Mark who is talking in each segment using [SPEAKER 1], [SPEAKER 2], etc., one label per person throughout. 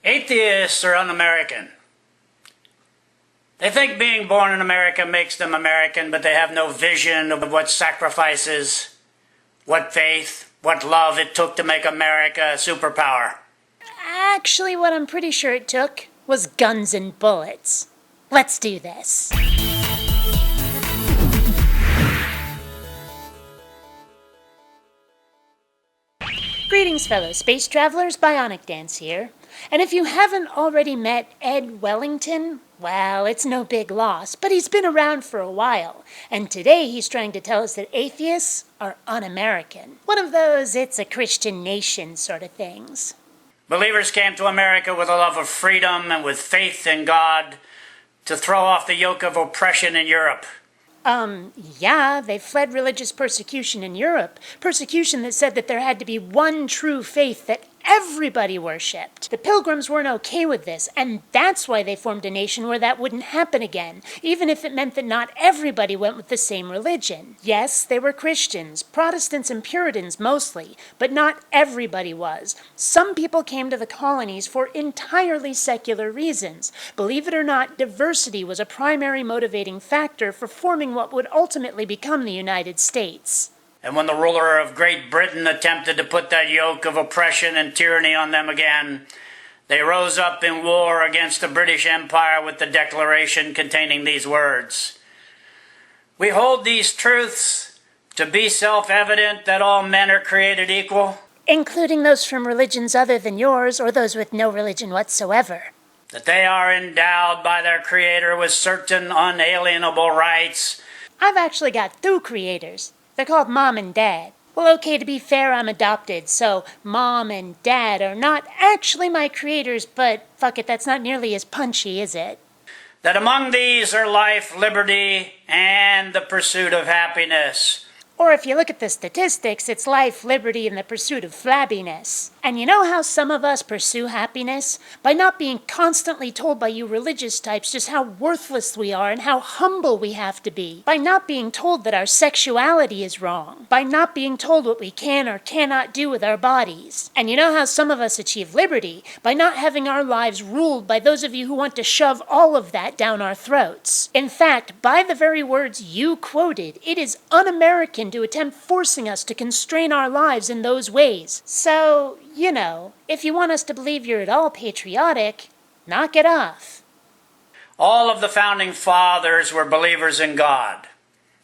[SPEAKER 1] Atheists are un-American. They think being born in America makes them American, but they have no vision of what sacrifices, what faith, what love it took to make America a superpower.
[SPEAKER 2] Actually, what I'm pretty sure it took was guns and bullets. Let's do this. Greetings, fellow space travelers. BionicDance here. And if you haven't already met Ed Wellington, well, it's no big loss, but he's been around for a while. And today he's trying to tell us that atheists are un-American. One of those it's a Christian nation sort of things.
[SPEAKER 1] Believers came to America with a love of freedom and with faith in God to throw off the yoke of oppression in Europe.
[SPEAKER 2] Yeah, they fled religious persecution in Europe. Persecution that said that there had to be one true faith that everybody worshipped. The Pilgrims weren't okay with this, and that's why they formed a nation where that wouldn't happen again, even if it meant that not everybody went with the same religion. Yes, they were Christians, Protestants and Puritans mostly, but not everybody was. Some people came to the colonies for entirely secular reasons. Believe it or not, diversity was a primary motivating factor for forming what would ultimately become the United States.
[SPEAKER 1] And when the ruler of Great Britain attempted to put that yoke of oppression and tyranny on them again, they rose up in war against the British Empire with the declaration containing these words: "We hold these truths to be self-evident that all men are created equal."
[SPEAKER 2] Including those from religions other than yours or those with no religion whatsoever.
[SPEAKER 1] "That they are endowed by their Creator with certain unalienable rights."
[SPEAKER 2] I've actually got two creators. They're called Mom and Dad. Well, okay, to be fair, I'm adopted, so Mom and Dad are not actually my creators, but fuck it, that's not nearly as punchy, is it?
[SPEAKER 1] "That among these are life, liberty, and the pursuit of happiness."
[SPEAKER 2] Or if you look at the statistics, it's life, liberty, and the pursuit of flabbiness. And you know how some of us pursue happiness? By not being constantly told by you religious types just how worthless we are and how humble we have to be. By not being told that our sexuality is wrong. By not being told what we can or cannot do with our bodies. And you know how some of us achieve liberty? By not having our lives ruled by those of you who want to shove all of that down our throats. In fact, by the very words you quoted, it is un-American to attempt forcing us to constrain our lives in those ways. So, you know, if you want us to believe you're at all patriotic, knock it off.
[SPEAKER 1] All of the founding fathers were believers in God.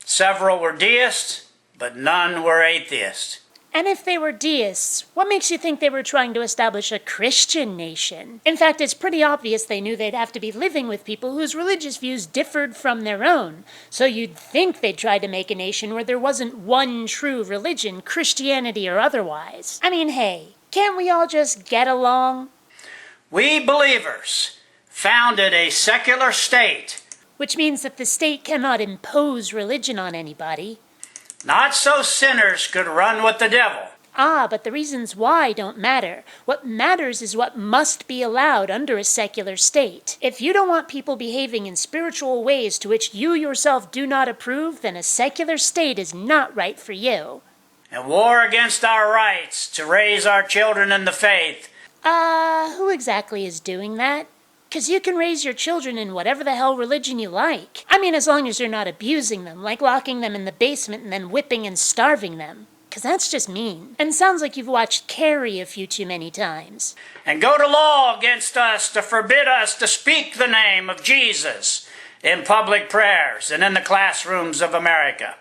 [SPEAKER 1] Several were deists, but none were atheists.
[SPEAKER 2] And if they were deists, what makes you think they were trying to establish a Christian nation? In fact, it's pretty obvious they knew they'd have to be living with people whose religious views differed from their own. So you'd think they'd try to make a nation where there wasn't one true religion, Christianity or otherwise. I mean, hey, can't we all just get along?
[SPEAKER 1] We believers founded a secular state.
[SPEAKER 2] Which means that the state cannot impose religion on anybody.
[SPEAKER 1] Not so sinners could run with the devil.
[SPEAKER 2] Ah, but the reasons why don't matter. What matters is what must be allowed under a secular state. If you don't want people behaving in spiritual ways to which you yourself do not approve, then a secular state is not right for you.
[SPEAKER 1] And war against our rights to raise our children in the faith.
[SPEAKER 2] Who exactly is doing that? 'Cause you can raise your children in whatever the hell religion you like. I mean, as long as you're not abusing them, like locking them in the basement and then whipping and starving them. 'Cause that's just mean. And sounds like you've watched Carrie a few too many times.
[SPEAKER 1] And go to law against us to forbid us to speak the name of Jesus in public prayers and in the classrooms of America.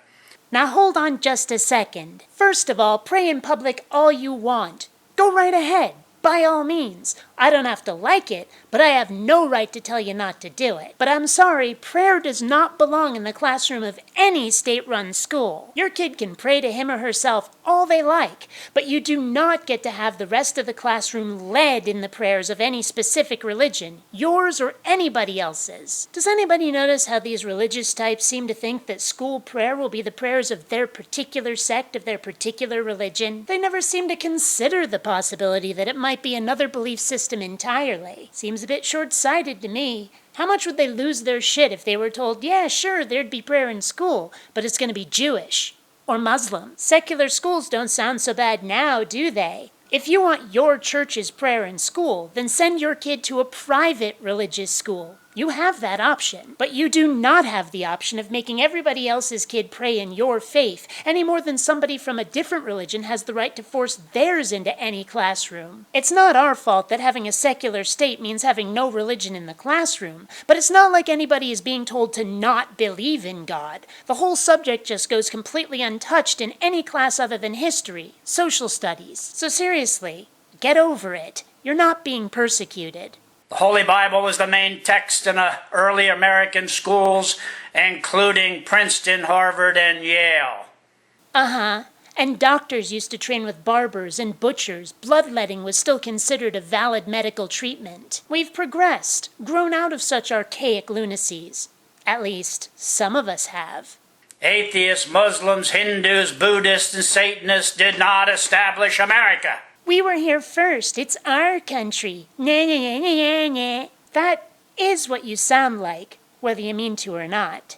[SPEAKER 2] Now hold on just a second. First of all, pray in public all you want. Go right ahead. By all means. I don't have to like it, but I have no right to tell you not to do it. But I'm sorry, prayer does not belong in the classroom of any state-run school. Your kid can pray to him or herself all they like, but you do not get to have the rest of the classroom led in the prayers of any specific religion, yours or anybody else's. Does anybody notice how these religious types seem to think that school prayer will be the prayers of their particular sect, of their particular religion? They never seem to consider the possibility that it might be another belief system entirely. Seems a bit short-sighted to me. How much would they lose their shit if they were told, yeah, sure, there'd be prayer in school, but it's going to be Jewish or Muslim? Secular schools don't sound so bad now, do they? If you want your church's prayer in school, then send your kid to a private religious school. You have that option, but you do not have the option of making everybody else's kid pray in your faith, any more than somebody from a different religion has the right to force theirs into any classroom. It's not our fault that having a secular state means having no religion in the classroom, but it's not like anybody is being told to not believe in God. The whole subject just goes completely untouched in any class other than history, social studies. So seriously, get over it. You're not being persecuted.
[SPEAKER 1] The Holy Bible was the main text in early American schools, including Princeton, Harvard, and Yale.
[SPEAKER 2] Uh-huh. And doctors used to train with barbers and butchers. Bloodletting was still considered a valid medical treatment. We've progressed, grown out of such archaic lunacies. At least, some of us have.
[SPEAKER 1] Atheists, Muslims, Hindus, Buddhists, and Satanists did not establish America.
[SPEAKER 2] We were here first. It's our country. Nah, nah, nah, nah, nah. That is what you sound like, whether you mean to or not.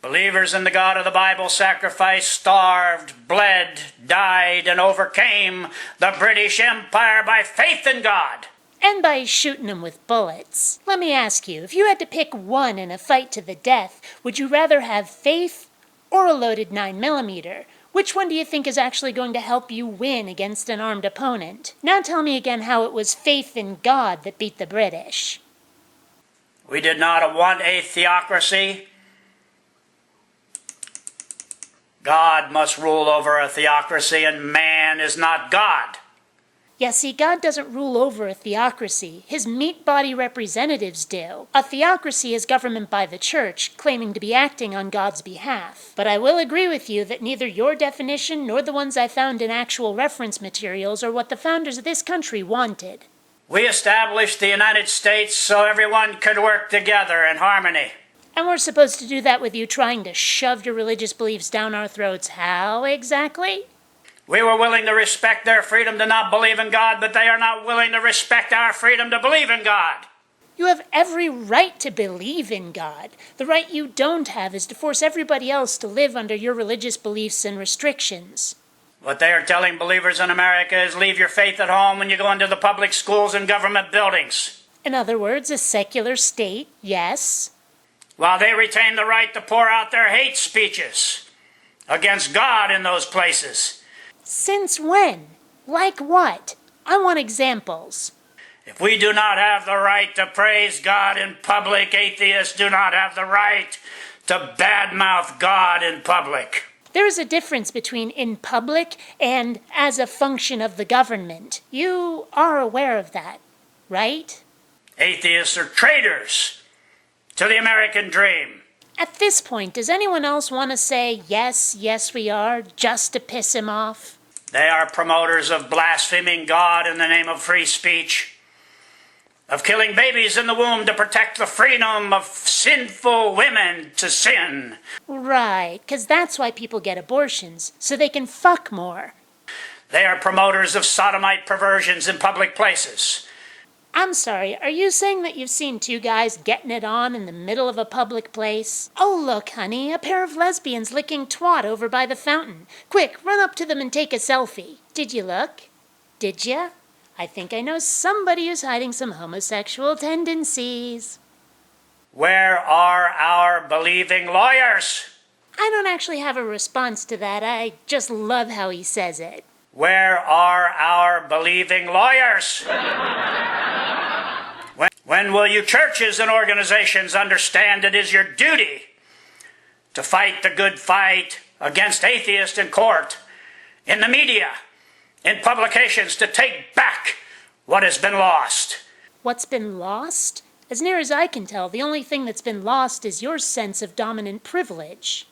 [SPEAKER 1] Believers in the God of the Bible sacrificed, starved, bled, died, and overcame the British Empire by faith in God.
[SPEAKER 2] And by shooting them with bullets. Let me ask you, if you had to pick one in a fight to the death, would you rather have faith or a loaded 9mm? Which one do you think is actually going to help you win against an armed opponent? Now tell me again how it was faith in God that beat the British.
[SPEAKER 1] We did not want a theocracy. God must rule over a theocracy, and man is not God.
[SPEAKER 2] Yeah, see, God doesn't rule over a theocracy. His meat-body representatives do. A theocracy is government by the church, claiming to be acting on God's behalf. But I will agree with you that neither your definition nor the ones I found in actual reference materials are what the founders of this country wanted.
[SPEAKER 1] We established the United States so everyone could work together in harmony.
[SPEAKER 2] And we're supposed to do that with you trying to shove your religious beliefs down our throats. How exactly?
[SPEAKER 1] We were willing to respect their freedom to not believe in God, but they are not willing to respect our freedom to believe in God.
[SPEAKER 2] You have every right to believe in God. The right you don't have is to force everybody else to live under your religious beliefs and restrictions.
[SPEAKER 1] What they are telling believers in America is leave your faith at home when you go into the public schools and government buildings.
[SPEAKER 2] In other words, a secular state, yes.
[SPEAKER 1] While they retain the right to pour out their hate speeches against God in those places.
[SPEAKER 2] Since when? Like what? I want examples.
[SPEAKER 1] If we do not have the right to praise God in public, atheists do not have the right to badmouth God in public.
[SPEAKER 2] There is a difference between in public and as a function of the government. You are aware of that, right?
[SPEAKER 1] Atheists are traitors to the American dream.
[SPEAKER 2] At this point, does anyone else want to say, yes, yes we are, just to piss him off?
[SPEAKER 1] They are promoters of blaspheming God in the name of free speech, of killing babies in the womb to protect the freedom of sinful women to sin.
[SPEAKER 2] Right, because that's why people get abortions, so they can fuck more.
[SPEAKER 1] They are promoters of sodomite perversions in public places.
[SPEAKER 2] I'm sorry, are you saying that you've seen two guys getting it on in the middle of a public place? Oh, look, honey, a pair of lesbians licking twat over by the fountain. Quick, run up to them and take a selfie. Did you look? Did ya? I think I know somebody who's hiding some homosexual tendencies.
[SPEAKER 1] Where are our believing lawyers?
[SPEAKER 2] I don't actually have a response to that. I just love how he says it.
[SPEAKER 1] Where are our believing lawyers? When will you churches and organizations understand it is your duty to fight the good fight against atheists in court, in the media, in publications, to take back what has been lost?
[SPEAKER 2] What's been lost? As near as I can tell, the only thing that's been lost is your sense of dominant privilege.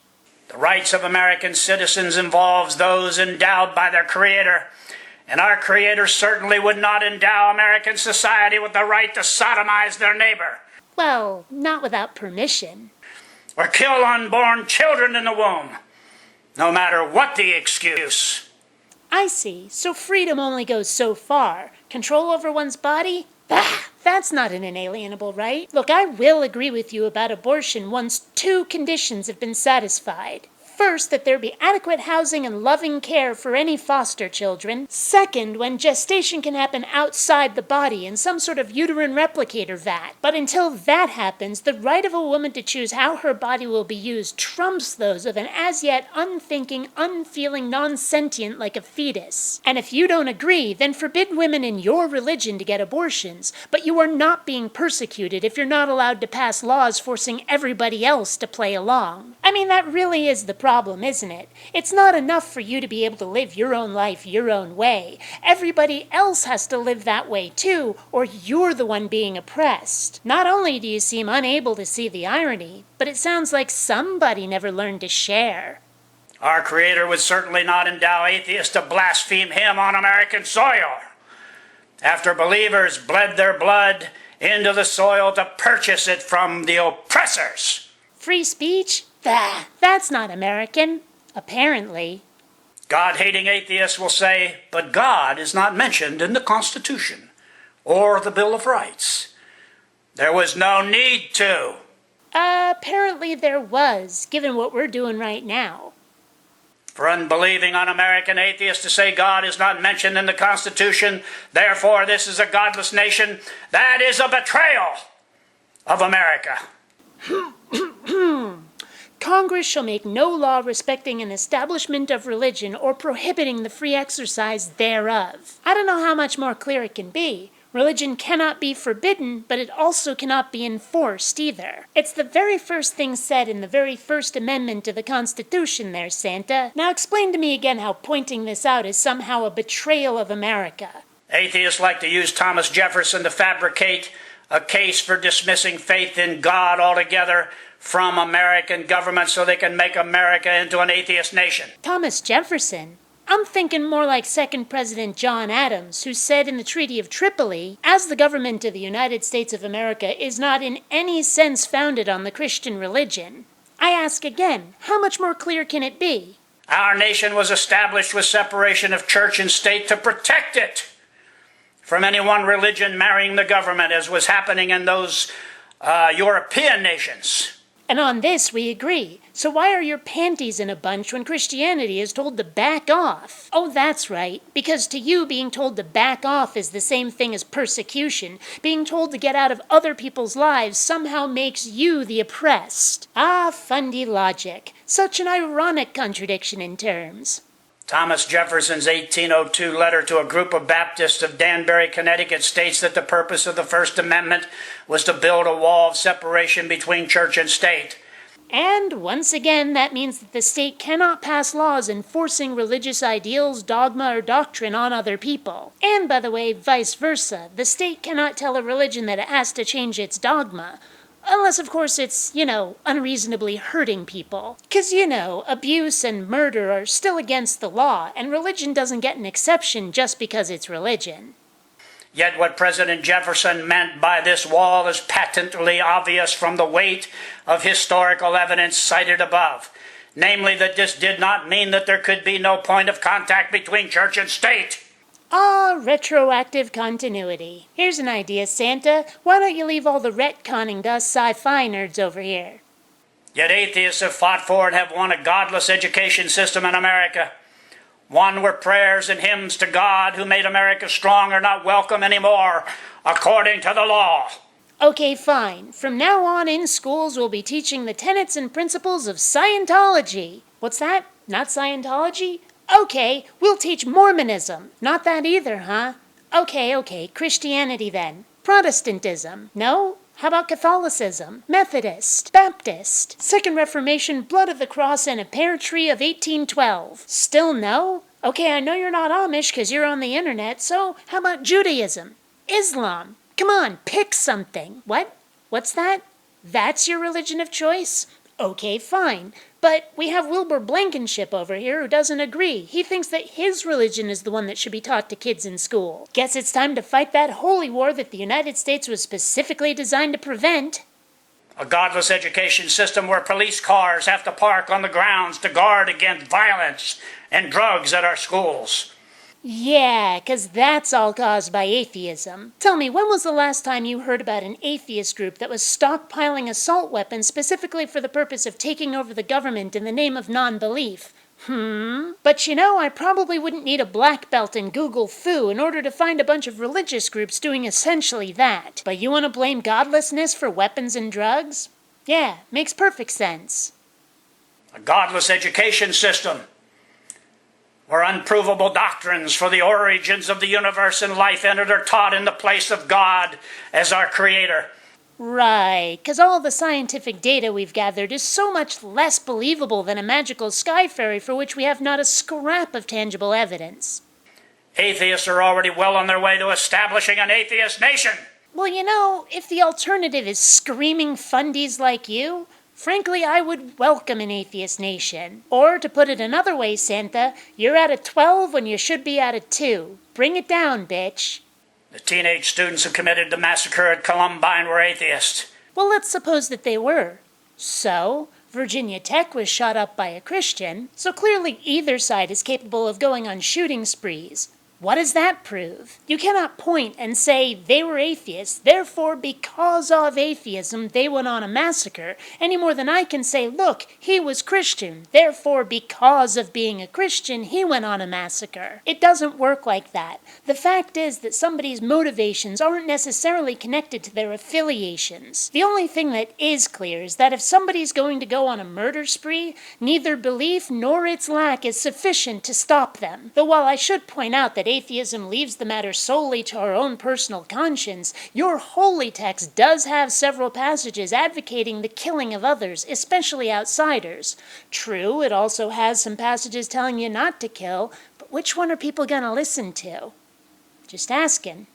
[SPEAKER 1] The rights of American citizens involves those endowed by their Creator, and our Creator certainly would not endow American society with the right to sodomize their neighbor.
[SPEAKER 2] Well, not without permission.
[SPEAKER 1] Or kill unborn children in the womb, no matter what the excuse.
[SPEAKER 2] I see. So freedom only goes so far. Control over one's body? Bah! That's not an inalienable right. Look, I will agree with you about abortion once two conditions have been satisfied. First, that there be adequate housing and loving care for any foster children. Second, when gestation can happen outside the body in some sort of uterine replicator vat. But until that happens, the right of a woman to choose how her body will be used trumps those of an as yet unthinking, unfeeling, non-sentient like a fetus. And if you don't agree, then forbid women in your religion to get abortions, but you are not being persecuted if you're not allowed to pass laws forcing everybody else to play along. I mean, that really is the problem, isn't it? It's not enough for you to be able to live your own life your own way. Everybody else has to live that way too, or you're the one being oppressed. Not only do you seem unable to see the irony, but it sounds like somebody never learned to share.
[SPEAKER 1] Our Creator would certainly not endow atheists to blaspheme Him on American soil. After believers bled their blood into the soil to purchase it from the oppressors.
[SPEAKER 2] Free speech? That's not American. Apparently.
[SPEAKER 1] God-hating atheists will say, but God is not mentioned in the Constitution or the Bill of Rights. There was no need to.
[SPEAKER 2] Apparently there was, given what we're doing right now.
[SPEAKER 1] For unbelieving un-American atheists to say God is not mentioned in the Constitution, therefore this is a godless nation, that is a betrayal of America.
[SPEAKER 2] Congress shall make no law respecting an establishment of religion or prohibiting the free exercise thereof. I don't know how much more clear it can be. Religion cannot be forbidden, but it also cannot be enforced either. It's the very first thing said in the very first amendment to the Constitution there, Santa. Now explain to me again how pointing this out is somehow a betrayal of America.
[SPEAKER 1] Atheists like to use Thomas Jefferson to fabricate a case for dismissing faith in God altogether from American government so they can make America into an atheist nation.
[SPEAKER 2] Thomas Jefferson? I'm thinking more like second President John Adams, who said in the Treaty of Tripoli, as the government of the United States of America is not in any sense founded on the Christian religion. I ask again, how much more clear can it be?
[SPEAKER 1] Our nation was established with separation of church and state to protect it from any one religion marrying the government, as was happening in those European nations.
[SPEAKER 2] And on this we agree. So why are your panties in a bunch when Christianity is told to back off? Oh, that's right. Because to you, being told to back off is the same thing as persecution. Being told to get out of other people's lives somehow makes you the oppressed. Ah, fundy logic. Such an ironic contradiction in terms.
[SPEAKER 1] Thomas Jefferson's 1802 letter to a group of Baptists of Danbury, Connecticut states that the purpose of the First Amendment was to build a wall of separation between church and state.
[SPEAKER 2] And once again, that means that the state cannot pass laws enforcing religious ideals, dogma, or doctrine on other people. And by the way, vice versa. The state cannot tell a religion that it has to change its dogma. Unless, of course, it's, unreasonably hurting people. 'Cause, abuse and murder are still against the law, and religion doesn't get an exception just because it's religion.
[SPEAKER 1] Yet what President Jefferson meant by this wall is patently obvious from the weight of historical evidence cited above. Namely, that this did not mean that there could be no point of contact between church and state.
[SPEAKER 2] Ah, retroactive continuity. Here's an idea, Santa. Why don't you leave all the retconning to us sci-fi nerds over here?
[SPEAKER 1] Yet atheists have fought for and have won a godless education system in America. One where prayers and hymns to God who made America strong are not welcome anymore, according to the law.
[SPEAKER 2] Okay, fine. From now on in schools we'll be teaching the tenets and principles of Scientology. What's that? Not Scientology? Okay, we'll teach Mormonism. Not that either, huh? Okay, Christianity then. Protestantism. No? How about Catholicism? Methodist? Baptist? Second Reformation, blood of the cross, and a pear tree of 1812. Still no? Okay, I know you're not Amish because you're on the internet, so how about Judaism? Islam? Come on, pick something. What? What's that? That's your religion of choice? Okay, fine. But we have Wilbur Blankenship over here who doesn't agree. He thinks that his religion is the one that should be taught to kids in school. Guess it's time to fight that holy war that the United States was specifically designed to prevent.
[SPEAKER 1] A godless education system where police cars have to park on the grounds to guard against violence and drugs at our schools.
[SPEAKER 2] Yeah, 'cause that's all caused by atheism. Tell me, when was the last time you heard about an atheist group that was stockpiling assault weapons specifically for the purpose of taking over the government in the name of non-belief? But you know, I probably wouldn't need a black belt in Google Foo in order to find a bunch of religious groups doing essentially that. But you want to blame godlessness for weapons and drugs? Yeah, makes perfect sense.
[SPEAKER 1] A godless education system, where unprovable doctrines for the origins of the universe and life entered are taught in the place of God as our creator.
[SPEAKER 2] Right, 'cause all the scientific data we've gathered is so much less believable than a magical sky fairy for which we have not a scrap of tangible evidence.
[SPEAKER 1] Atheists are already well on their way to establishing an atheist nation.
[SPEAKER 2] Well, you know, if the alternative is screaming fundies like you, frankly, I would welcome an atheist nation. Or, to put it another way, Santa, you're at a 12 when you should be at a 2. Bring it down, bitch.
[SPEAKER 1] The teenage students who committed the massacre at Columbine were atheists.
[SPEAKER 2] Well, let's suppose that they were. So, Virginia Tech was shot up by a Christian, so clearly either side is capable of going on shooting sprees. What does that prove? You cannot point and say they were atheists, therefore because of atheism they went on a massacre, any more than I can say, look, he was Christian, therefore because of being a Christian he went on a massacre. It doesn't work like that. The fact is that somebody's motivations aren't necessarily connected to their affiliations. The only thing that is clear is that if somebody's going to go on a murder spree, neither belief nor its lack is sufficient to stop them. Though while I should point out that atheism leaves the matter solely to our own personal conscience, your holy text does have several passages advocating the killing of others, especially outsiders. True, it also has some passages telling you not to kill, but which one are people gonna listen to? Just asking.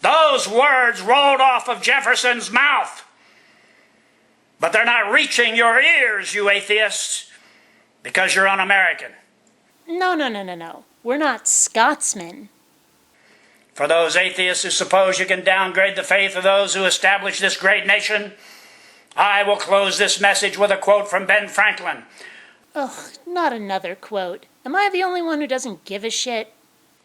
[SPEAKER 1] Those words rolled off of Jefferson's mouth. But they're not reaching your ears, you atheists, because you're un-American.
[SPEAKER 2] No. We're not Scotsmen.
[SPEAKER 1] For those atheists who suppose you can downgrade the faith of those who established this great nation, I will close this message with a quote from Ben Franklin.
[SPEAKER 2] Ugh, not another quote. Am I the only one who doesn't give a shit?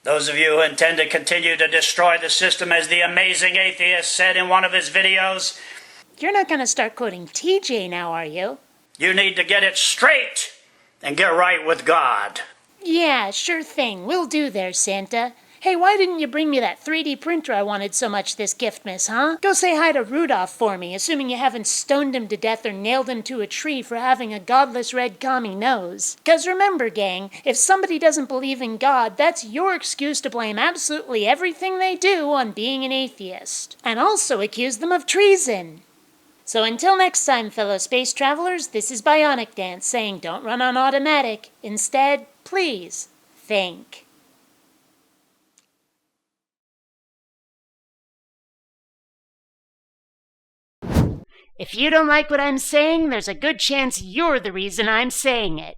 [SPEAKER 1] Those of you who intend to continue to destroy the system, as the amazing atheist said in one of his videos,
[SPEAKER 2] You're not gonna start quoting TJ now, are you?
[SPEAKER 1] You need to get it straight and get right with God.
[SPEAKER 2] Yeah, sure thing. We'll do there, Santa. Hey, why didn't you bring me that 3D printer I wanted so much this Giftmas, huh? Go say hi to Rudolph for me, assuming you haven't stoned him to death or nailed him to a tree for having a godless red commie nose. 'Cause remember, gang, if somebody doesn't believe in God, that's your excuse to blame absolutely everything they do on being an atheist. And also accuse them of treason. So until next time, fellow space travelers, this is BionicDance saying don't run on automatic. Instead, please think. If you don't like what I'm saying, there's a good chance you're the reason I'm saying it.